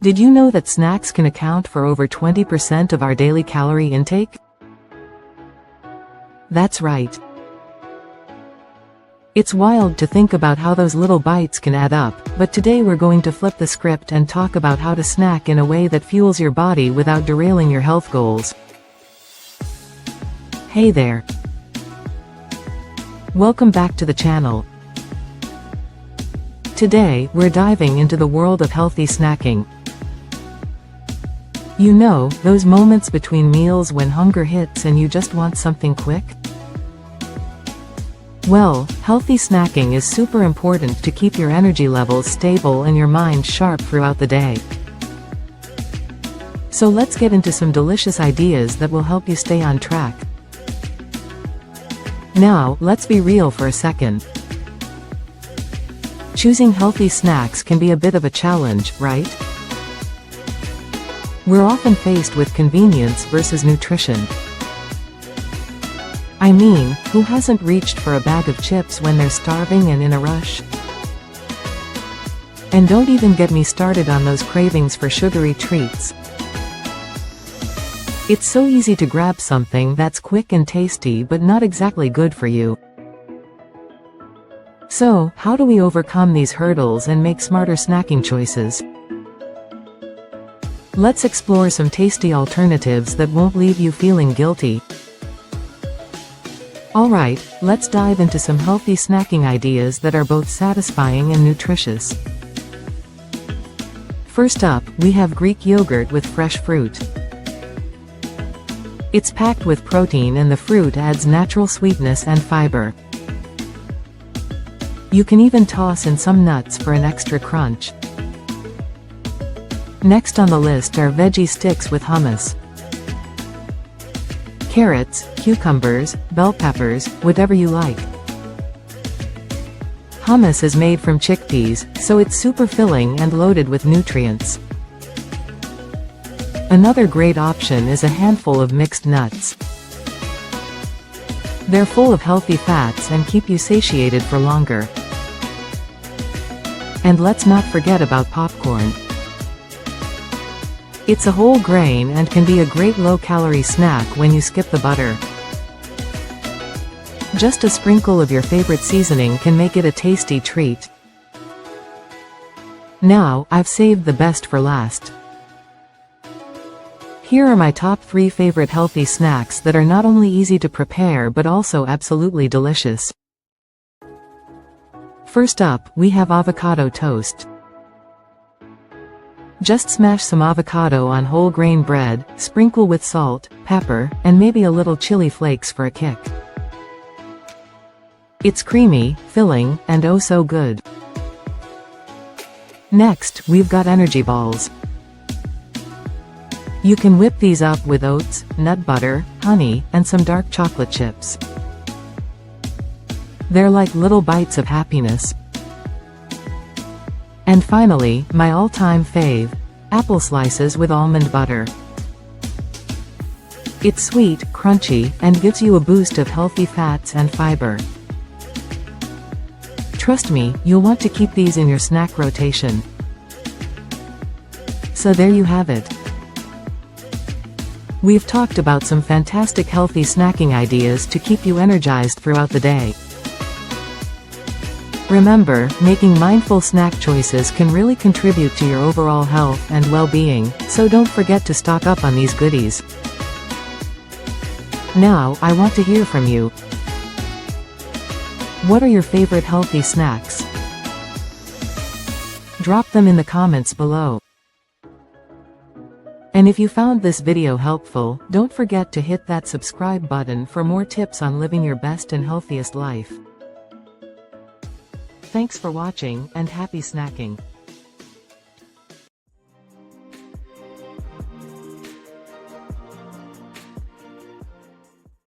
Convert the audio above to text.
Did you know that snacks can account for over 20% of our daily calorie intake? That's right. It's wild to think about how those little bites can add up, but today we're going to flip the script and talk about how to snack in a way that fuels your body without derailing your health goals. Hey there. Welcome back to the channel. Today, we're diving into the world of healthy snacking. You know, those moments between meals when hunger hits and you just want something quick? Well, healthy snacking is super important to keep your energy levels stable and your mind sharp throughout the day. So let's get into some delicious ideas that will help you stay on track. Now, let's be real for a second. Choosing healthy snacks can be a bit of a challenge, right? We're often faced with convenience versus nutrition. I mean, who hasn't reached for a bag of chips when they're starving and in a rush? And don't even get me started on those cravings for sugary treats. It's so easy to grab something that's quick and tasty but not exactly good for you. So, how do we overcome these hurdles and make smarter snacking choices? Let's explore some tasty alternatives that won't leave you feeling guilty. Alright, let's dive into some healthy snacking ideas that are both satisfying and nutritious. First up, we have Greek yogurt with fresh fruit. It's packed with protein and the fruit adds natural sweetness and fiber. You can even toss in some nuts for an extra crunch. Next on the list are veggie sticks with hummus. Carrots, cucumbers, bell peppers, whatever you like. Hummus is made from chickpeas, so it's super filling and loaded with nutrients. Another great option is a handful of mixed nuts. They're full of healthy fats and keep you satiated for longer. And let's not forget about popcorn. It's a whole grain and can be a great low-calorie snack when you skip the butter. Just a sprinkle of your favorite seasoning can make it a tasty treat. Now, I've saved the best for last. Here are my top 3 favorite healthy snacks that are not only easy to prepare but also absolutely delicious. First up, we have avocado toast. Just smash some avocado on whole grain bread, sprinkle with salt, pepper, and maybe a little chili flakes for a kick. It's creamy, filling, and oh so good. Next, we've got energy balls. You can whip these up with oats, nut butter, honey, and some dark chocolate chips. They're like little bites of happiness. And finally, my all-time fave, apple slices with almond butter. It's sweet, crunchy, and gives you a boost of healthy fats and fiber. Trust me, you'll want to keep these in your snack rotation. So there you have it. We've talked about some fantastic healthy snacking ideas to keep you energized throughout the day. Remember, making mindful snack choices can really contribute to your overall health and well-being, so don't forget to stock up on these goodies. Now, I want to hear from you. What are your favorite healthy snacks? Drop them in the comments below. And if you found this video helpful, don't forget to hit that subscribe button for more tips on living your best and healthiest life. Thanks for watching, and happy snacking.